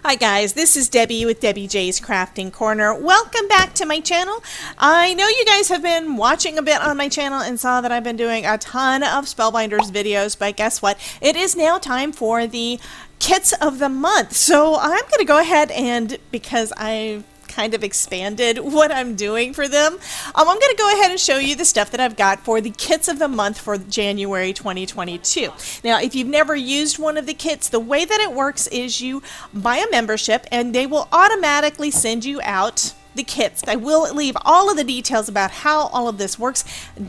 Hi guys, this is Debbie with Debbie J's Crafting Corner. Welcome back to my channel. I know you guys have been watching a bit on my channel and saw that I've been doing a ton of Spellbinders videos, but guess what? It is now time for the kits of the month. So I'm going to go ahead and, because I've kind of expanded what I'm doing for them, I'm going to go ahead and show you the stuff that I've got for the kits of the month for January 2022. Now, if you've never used one of the kits, the way that it works is you buy a membership and they will automatically send you out the kits. I will leave all of the details about how all of this works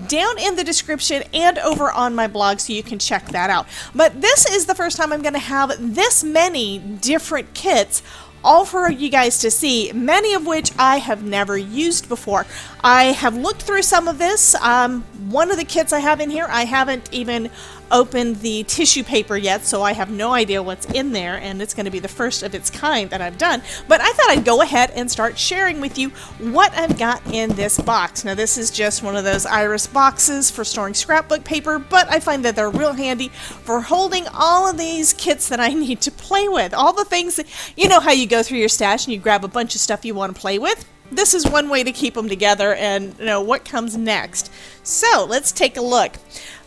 down in the description and over on my blog, so you can check that out. But this is the first time I'm going to have this many different kits all for you guys to see, many of which I have never used before. I have looked through some of this. One of the kits I have in here, I haven't even opened the tissue paper yet, so I have no idea what's in there, and it's going to be the first of its kind that I've done. But I thought I'd go ahead and start sharing with you what I've got in this box. Now, this is just one of those iris boxes for storing scrapbook paper, but I find that they're real handy for holding all of these kits that I need to play with. All the things that, you know how you go through your stash and you grab a bunch of stuff you want to play with? This is one way to keep them together and know what comes next. So let's take a look.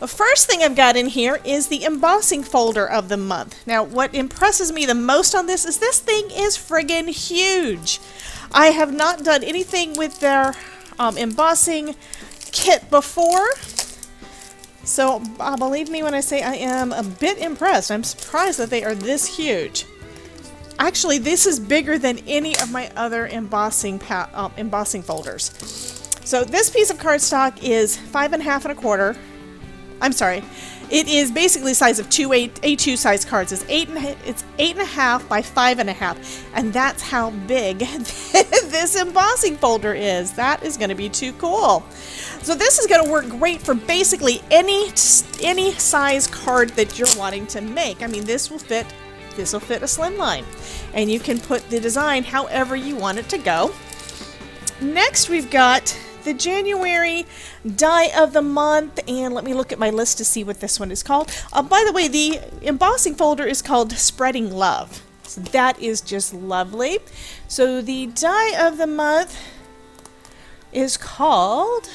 The first thing I've got in here is the embossing folder of the month. Now, what impresses me the most on this is this thing is friggin' huge. I have not done anything with their embossing kit before, so believe me when I say I am a bit impressed. I'm surprised that they are this huge. Actually, this is bigger than any of my other embossing folders. So this piece of cardstock is 5.5 1/4. I'm sorry, it is basically the size of two A2 size cards. It's 8.5 by 5.5, and that's how big this embossing folder is. That is going to be too cool. So this is going to work great for basically any size card that you're wanting to make. I mean, this will fit a slimline, and you can put the design however you want it to go. Next, we've got the January die of the month, and let me look at my list to see what this one is called. By the way, the embossing folder is called Spreading Love. So that is just lovely. So the die of the month is called,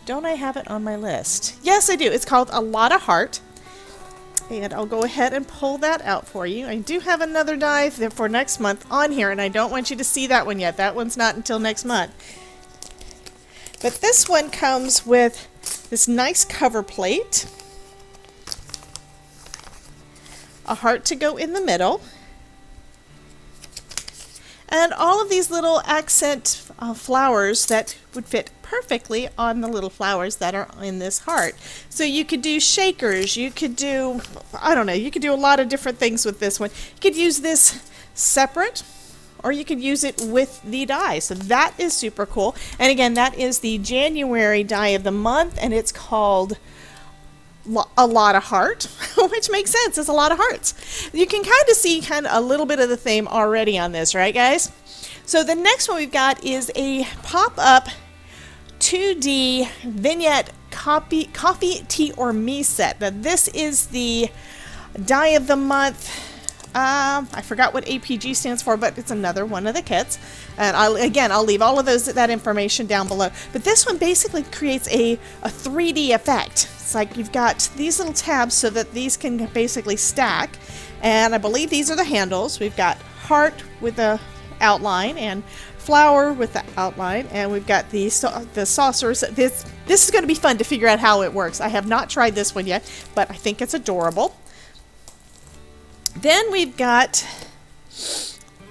don't I have it on my list? Yes, I do. It's called A Lot of Heart. And I'll go ahead and pull that out for you. I do have another die for next month on here, and I don't want you to see that one yet. That one's not until next month. But this one comes with this nice cover plate, a heart to go in the middle, and all of these little accent flowers that would fit perfectly on the little flowers that are in this heart. So you could do shakers, you could do, I don't know, you could do a lot of different things with this one. You could use this separate, or you could use it with the die. So that is super cool. And again, that is the January die of the month, and it's called A Lot of Heart, which makes sense. It's a lot of hearts. You can kind of see a little bit of the theme already on this, right guys? So the next one we've got is a pop-up 2D vignette coffee, tea, or me set. Now this is the die of the month. I forgot what APG stands for, but it's another one of the kits. And I'll leave all of that information down below. But this one basically creates a 3D effect. It's like you've got these little tabs so that these can basically stack. And I believe these are the handles. We've got heart with the outline and flower with the outline, and we've got the saucers. This is going to be fun to figure out how it works. I have not tried this one yet, but I think it's adorable. Then we've got,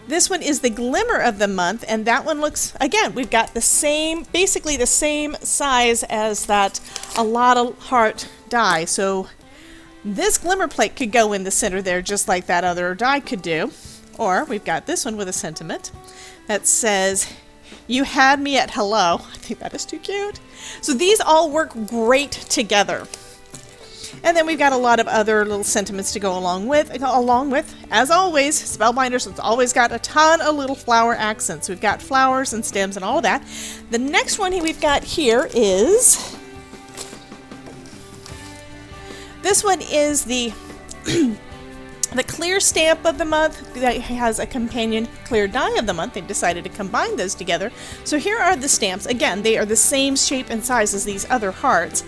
this one is the Glimmer of the month, and that one looks, again, we've got the same, basically the same size as that A Lot of Heart die. So this glimmer plate could go in the center there just like that other die could do. Or we've got this one with a sentiment that says, "You had me at hello." I think that is too cute. So these all work great together. And then we've got a lot of other little sentiments to go along with, as always, Spellbinders has always got a ton of little flower accents. We've got flowers and stems and all of that. The next one we've got here is, this one is the the clear stamp of the month that has a companion clear die of the month. They decided to combine those together. So here are the stamps. Again, they are the same shape and size as these other hearts.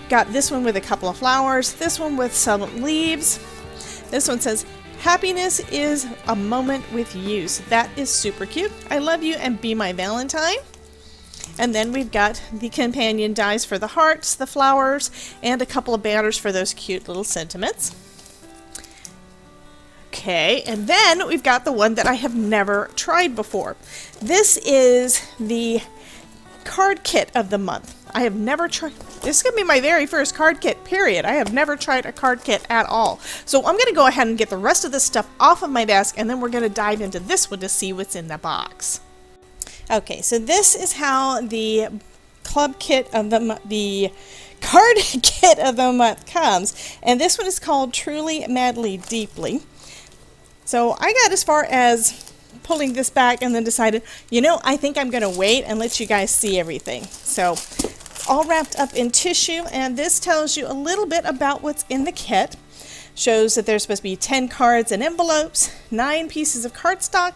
Got this one with a couple of flowers, this one with some leaves. This one says, "Happiness is a moment with you." So that is super cute. I love you and be my Valentine. And then we've got the companion dies for the hearts, the flowers, and a couple of banners for those cute little sentiments. Okay, and then we've got the one that I have never tried before. This is the card kit of the month. I have never tried. This is going to be my very first card kit, period. I have never tried a card kit at all. So I'm going to go ahead and get the rest of this stuff off of my desk, and then we're going to dive into this one to see what's in the box. Okay, so this is how the club kit of the card kit of the month comes, and this one is called Truly, Madly, Deeply. So I got as far as pulling this back and then decided, you know, I think I'm going to wait and let you guys see everything. So it's all wrapped up in tissue, and this tells you a little bit about what's in the kit. Shows that there's supposed to be 10 cards and envelopes, 9 pieces of cardstock,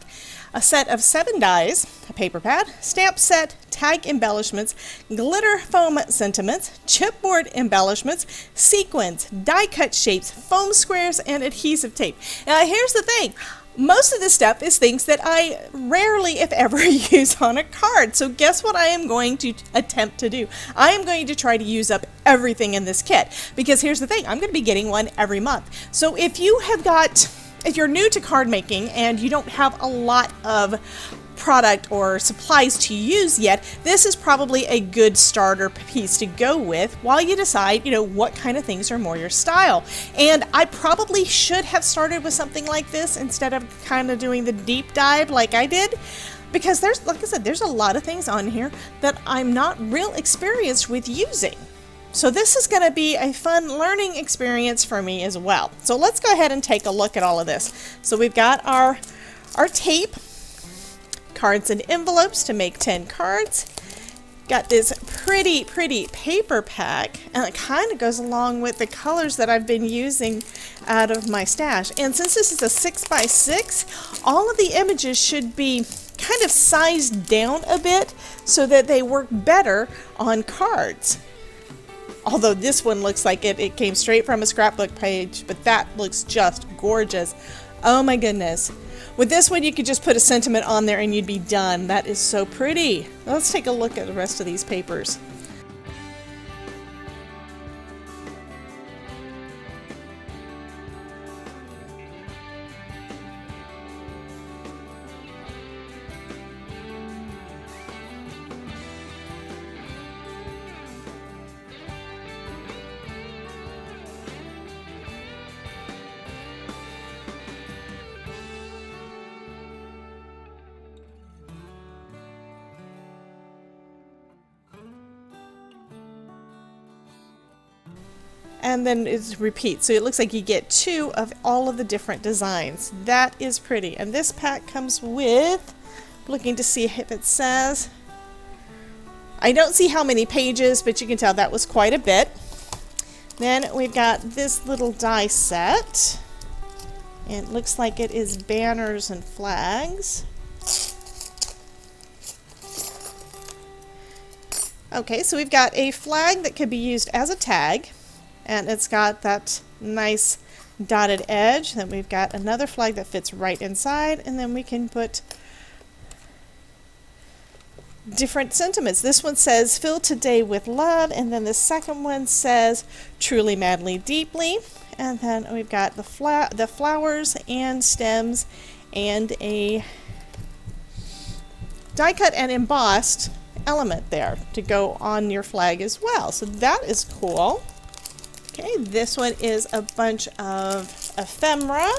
a set of 7 dies, a paper pad, stamp set, tag embellishments, glitter foam sentiments, chipboard embellishments, sequins, die cut shapes, foam squares, and adhesive tape. Now here's the thing. Most of this stuff is things that I rarely, if ever, use on a card. So guess what I am going to attempt to do? I am going to try to use up everything in this kit. Because here's the thing, I'm going to be getting one every month. So if you're new to card making and you don't have a lot of product or supplies to use yet, this is probably a good starter piece to go with while you decide, you know, what kind of things are more your style. And I probably should have started with something like this instead of kind of doing the deep dive like I did, because there's, like I said, there's a lot of things on here that I'm not real experienced with using. So this is going to be a fun learning experience for me as well. So let's go ahead and take a look at all of this. So we've got our tape, cards and envelopes to make 10 cards. Got this pretty paper pack, and it kind of goes along with the colors that I've been using out of my stash. And since this is a 6x6, all of the images should be kind of sized down a bit so that they work better on cards. Although this one looks like it came straight from a scrapbook page, but that looks just gorgeous. Oh my goodness. With this one, you could just put a sentiment on there and you'd be done. That is so pretty. Let's take a look at the rest of these papers. And then it repeats, so it looks like you get 2 of all of the different designs. That is pretty. And this pack comes with, looking to see if it says, I don't see how many pages, but you can tell that was quite a bit. Then we've got this little die set, and it looks like it is banners and flags. Okay, so we've got a flag that could be used as a tag, and it's got that nice dotted edge. Then we've got another flag that fits right inside, and then we can put different sentiments. This one says, "Fill today with love," and then the second one says, "Truly, madly, deeply." And then we've got the flowers and stems and a die cut and embossed element there to go on your flag as well. So that is cool. Okay, this one is a bunch of ephemera.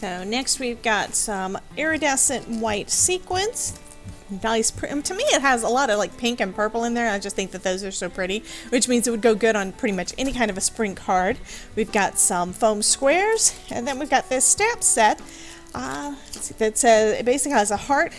So next we've got some iridescent white sequins. Nice. To me it has a lot of like pink and purple in there. I just think that those are so pretty, which means it would go good on pretty much any kind of a spring card. We've got some foam squares, and then we've got this stamp set that says, it basically has a heart.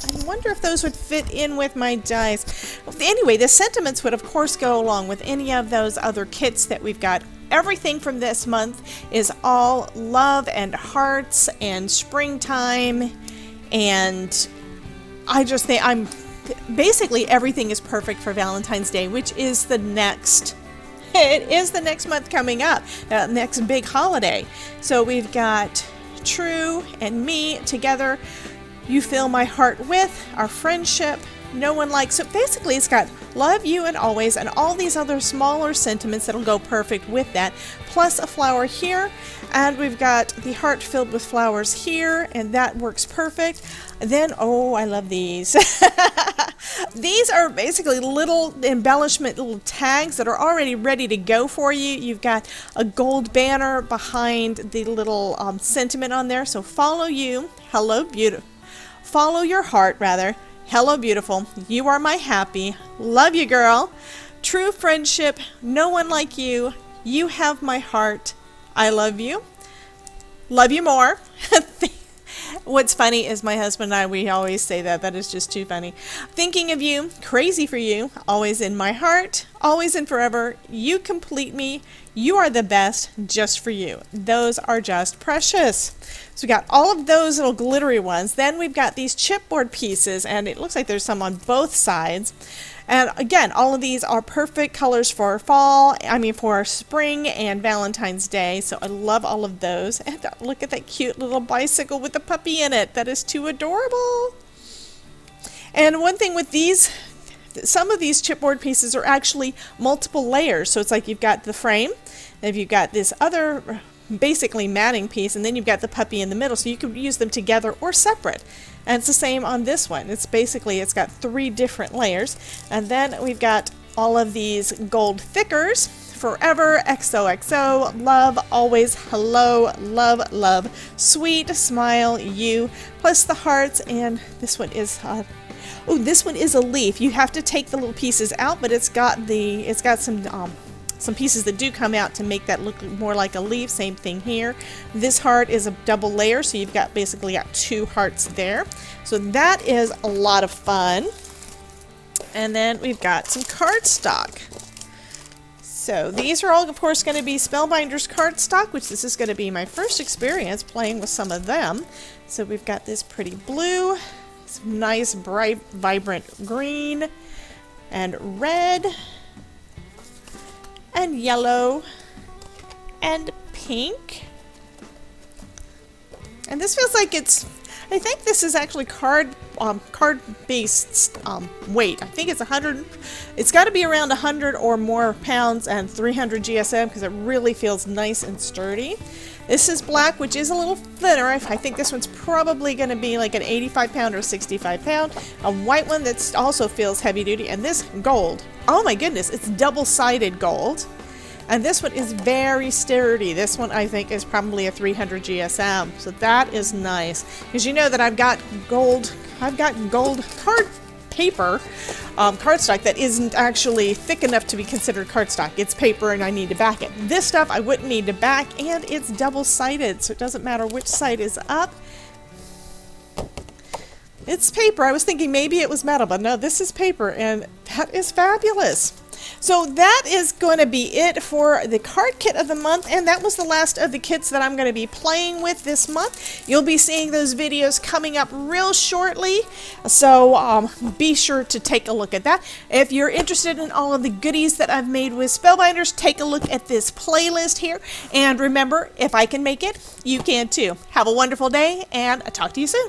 I wonder if those would fit in with my dies. Anyway, the sentiments would of course go along with any of those other kits that we've got. Everything from this month is all love and hearts and springtime, and I just think basically everything is perfect for Valentine's Day, which is the next, it is the next month coming up, next big holiday. So we've got True and me together. You fill my heart with our friendship. No one likes it. Basically, it's got love you and always and all these other smaller sentiments that'll go perfect with that, plus a flower here, and we've got the heart filled with flowers here, and that works perfect. And then, oh, I love these. These are basically little embellishment, little tags that are already ready to go for you. You've got a gold banner behind the little sentiment on there. So follow you, hello beautiful, follow your heart rather. Hello beautiful, you are my happy, love you girl, true friendship, no one like you, you have my heart, I love you more. What's funny is my husband and I, we always say that is just too funny. Thinking of you, crazy for you, always in my heart, always and forever, you complete me, you are the best, just for you. Those are just precious. So we got all of those little glittery ones. Then we've got these chipboard pieces, and it looks like there's some on both sides. And again, all of these are perfect colors for fall, for spring and Valentine's Day. So I love all of those. And look at that cute little bicycle with the puppy in it. That is too adorable. And one thing with these, some of these chipboard pieces are actually multiple layers. So it's like you've got the frame, and you've got this other basically matting piece, and then you've got the puppy in the middle, so you can use them together or separate. And it's the same on this one. It's got 3 different layers. And then we've got all of these gold thickers: forever, XOXO, love, always, hello, love, love, sweet, smile, you, plus the hearts. And this one is this one is a leaf. You have to take the little pieces out, but it's got some pieces that do come out to make that look more like a leaf. Same thing here. This heart is a double layer, so you've got basically 2 hearts there. So that is a lot of fun. And then we've got some cardstock. So these are all, of course, going to be Spellbinders cardstock, which this is going to be my first experience playing with some of them. So we've got this pretty blue, some nice bright, vibrant green, and red, and yellow, and pink. And this feels like I think this is actually card-based weight. I think it's 100, it's got to be around 100 or more pounds and 300 GSM, because it really feels nice and sturdy. This is black, which is a little thinner. I think this one's probably going to be like an 85 pound or 65 pound. A white one that also feels heavy duty. And this gold, oh my goodness, it's double-sided gold. And this one is very sturdy. This one I think is probably a 300 GSM. So that is nice. Because you know that I've got gold card paper, cardstock that isn't actually thick enough to be considered cardstock. It's paper and I need to back it. This stuff I wouldn't need to back, and it's double-sided, so it doesn't matter which side is up. It's paper. I was thinking maybe it was metal, but no, this is paper, and that is fabulous. So that is going to be it for the card kit of the month, and that was the last of the kits that I'm going to be playing with this month. You'll be seeing those videos coming up real shortly, so be sure to take a look at that. If you're interested in all of the goodies that I've made with Spellbinders, take a look at this playlist here, and remember, if I can make it, you can too. Have a wonderful day, and I'll talk to you soon.